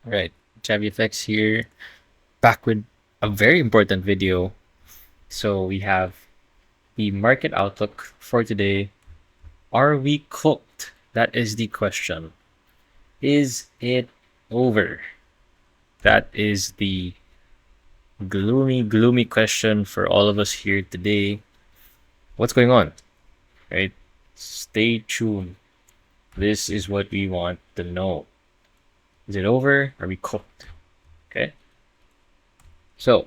Right, Chevy FX here, back with a very important video. So we have the market outlook for today. Are we cooked? That is the question. Is it over? That is the gloomy question for all of us here today. What's going on? Right? Stay tuned. This is what we want to know. Is it over? Are we cooked? Okay. So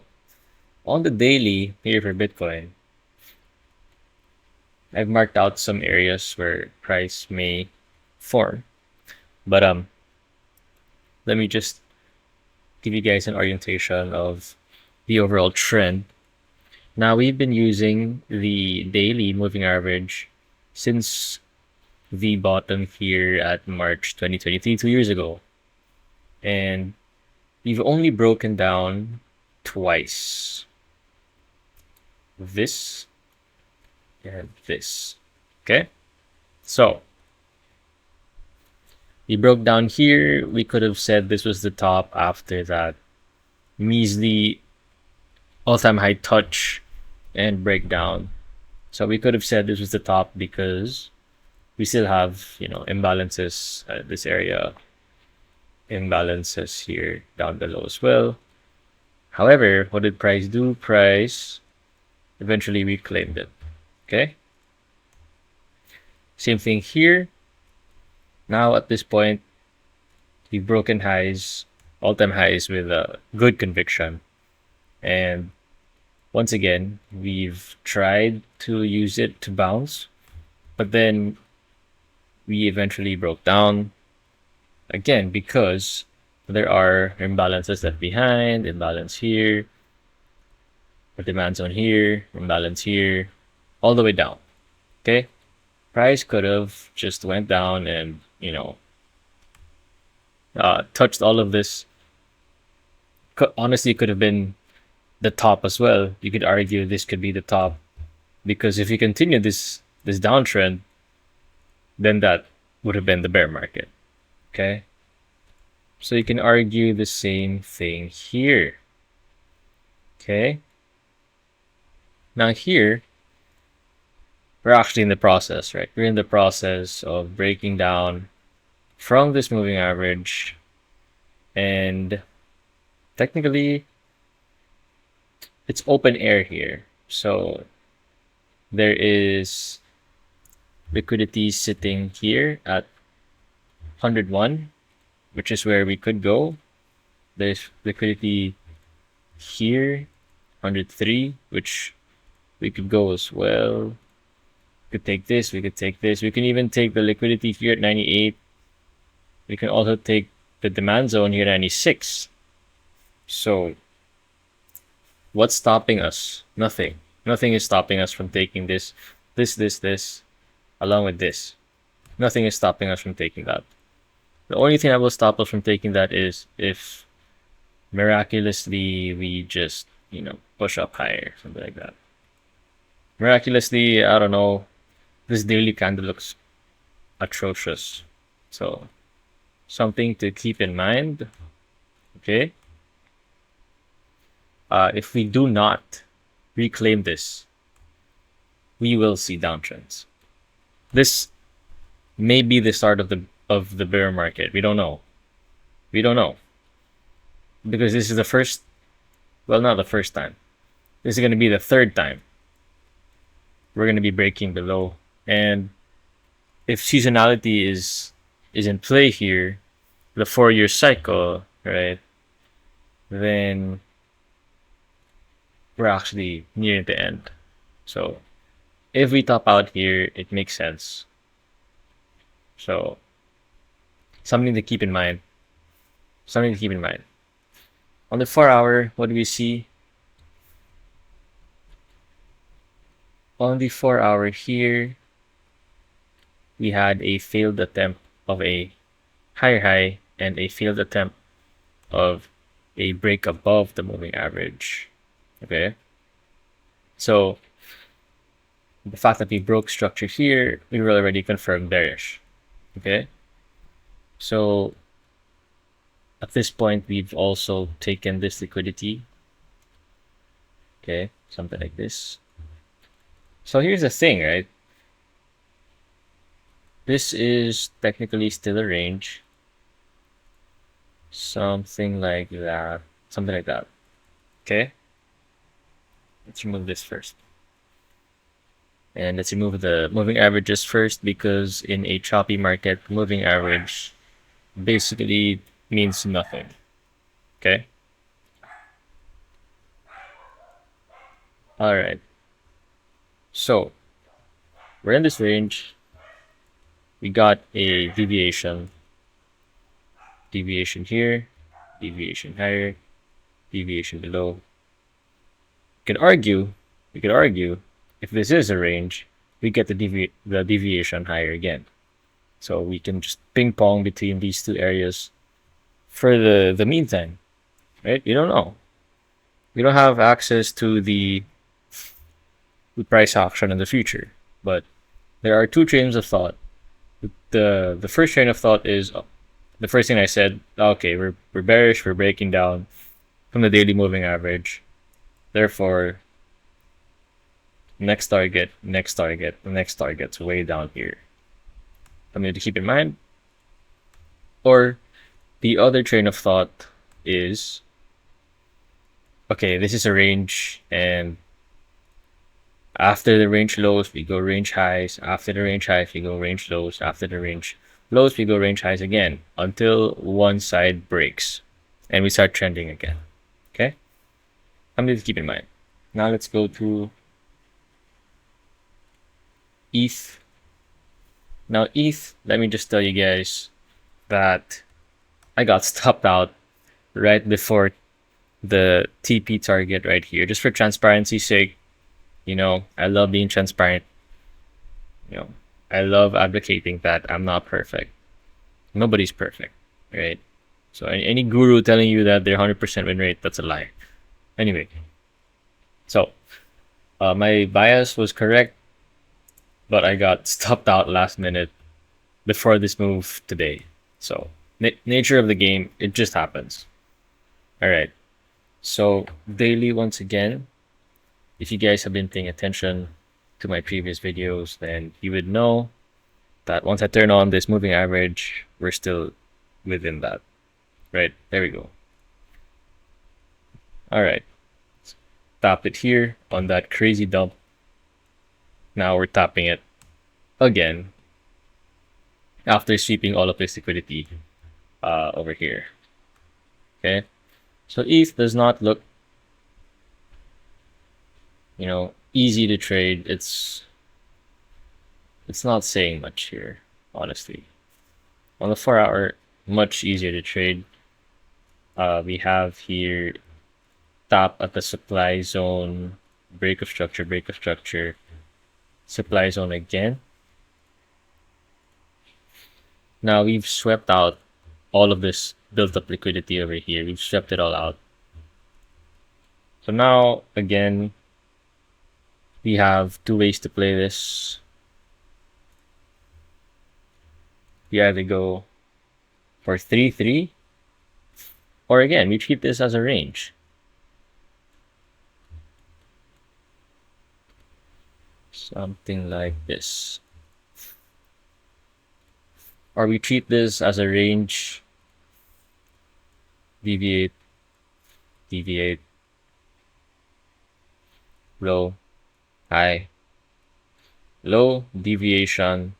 on the daily here for Bitcoin, I've marked out some areas where price may form. But let me just give you guys an orientation of the overall trend. Now we've been using the daily moving average since the bottom here at March 2023, 2 years ago. And we've only broken down twice. This and this. Okay? So we broke down here. We could have said this was the top after that measly all-time high touch and breakdown. So we could have said this was the top because we still have, imbalances at this area, imbalances here down below as well. However, what did price do? Price eventually reclaimed it. Okay. Same thing here. Now at this point, we've broken highs, all-time highs with a good conviction. And once again, we've tried to use it to bounce, but then we eventually broke down again because there are imbalances left behind, imbalance here, a demand zone here, imbalance here, all the way down. Okay? Price could have just went down and, touched all of this. Honestly, it could have been the top as well. You could argue this could be the top because if you continue this downtrend, then that would have been the bear market. Okay? So you can argue the same thing here. Okay? Now here, we're actually in the process, right? We're in the process of breaking down from this moving average, and technically it's open air here. So there is liquidity sitting here at 101, which is where we could go. There's liquidity here, 103, which we could go as well. We could take this, we could take this. We can even take the liquidity here at 98. We can also take the demand zone here at 96. So what's stopping us? Nothing. Nothing is stopping us from taking this, along with this. Nothing is stopping us from taking that. The only thing that will stop us from taking that is if miraculously we just, push up higher, something like that. Miraculously, I don't know, this daily candle looks atrocious. So, something to keep in mind. Okay? If we do not reclaim this, we will see downtrends. This may be the start of the bear market. We don't know. We don't know. Because this is the first, well, not the first time. This is going to be the third time we're going to be breaking below. And if seasonality is in play here, the 4-year cycle, right? Then we're actually near the end. So if we top out here, it makes sense. So something to keep in mind. Something to keep in mind. On the 4-hour, what do we see? On the 4-hour here, we had a failed attempt of a higher high and a failed attempt of a break above the moving average. Okay. So the fact that we broke structure here, we were already confirmed bearish. Okay. So At this point, we've also taken this liquidity. Okay, something like this. So here's the thing, right? This is technically still a range. Something like that. Something like that. Okay? Let's remove this first. And let's remove the moving averages first, because in a choppy market, moving average basically means nothing. Okay? Alright. So, we're in this range. We got a deviation. Deviation here. Deviation higher. Deviation below. We could argue, if this is a range, we get the deviation higher again. So we can just ping pong between these two areas for the meantime, right? You don't know. We don't have access to the price action in the future, but there are two trains of thought. The first train of thought is the first thing I said. Okay, we're bearish. We're breaking down from the daily moving average. Therefore, next target, next target, the next target's way down here. Something to keep in mind. Or the other train of thought is, okay, this is a range, and after the range lows, we go range highs. After the range highs, we go range lows. After the range lows, we go range highs again until one side breaks and we start trending again. Okay? Something to keep in mind. Now let's go to ETH. Now, ETH, let me just tell you guys that I got stopped out right before the TP target right here. Just for transparency's sake, I love being transparent. I love advocating that I'm not perfect. Nobody's perfect, right? So any guru telling you that they're 100% win rate, that's a lie. Anyway, so my bias was correct, but I got stopped out last minute before this move today. So nature of the game, it just happens. All right. So daily, once again, if you guys have been paying attention to my previous videos, then you would know that once I turn on this moving average, we're still within that. Right, there we go. All right. Tap it here on that crazy dump. Now we're tapping it again after sweeping all of this liquidity over here. Okay. So ETH does not look, easy to trade. It's not saying much here, honestly. On the 4-hour, much easier to trade. We have here tap at the supply zone, break of structure, supply zone again. Now we've swept out all of this built up liquidity over here. We've swept it all out. So now, again, we have two ways to play this. We either go for 3-3, or again, we treat this as a range. Something like this. Or we treat this as a range, deviate, low, high, low, deviation,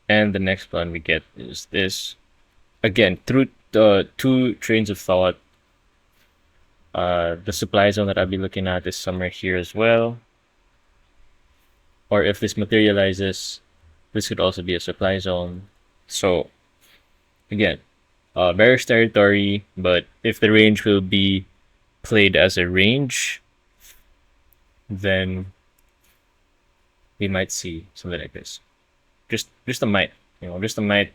and the next one we get is this. Again, through the two trains of thought, the supply zone that I'll be looking at is somewhere here as well. Or if this materializes, this could also be a supply zone. So, again, bearish territory, but if the range will be played as a range, then we might see something like this. Just a might, just a might.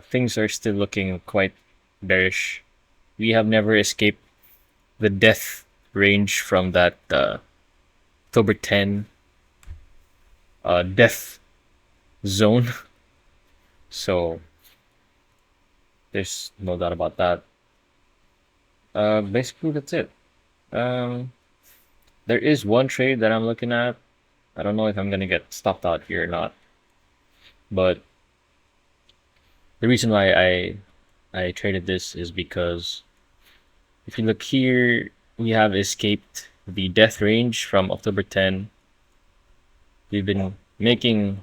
Things are still looking quite bearish. We have never escaped the death range from that October 10 death zone. So There's no doubt about that. Basically, that's it. Um, there is one trade that I'm looking at. I don't know if I'm gonna get stopped out here or not, but the reason why I traded this is because if you look here, we have escaped the death range from October 10. We've been making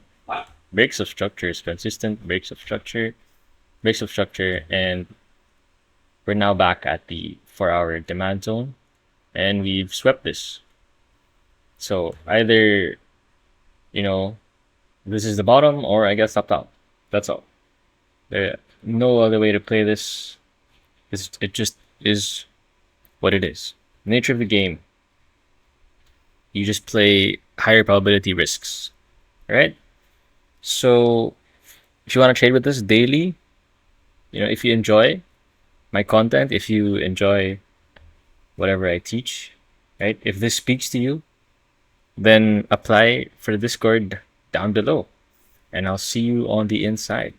breaks of structures, consistent breaks of structure, and we're now back at the 4 hour demand zone, and we've swept this. So either, you know, this is the bottom, or I get stopped out. That's all. There no other way to play this. It just is what it is. Nature of the game. You just play higher probability risks, right? So if you want to trade with us daily, if you enjoy my content, if you enjoy whatever I teach, right? If this speaks to you, then apply for the Discord down below, and I'll see you on the inside.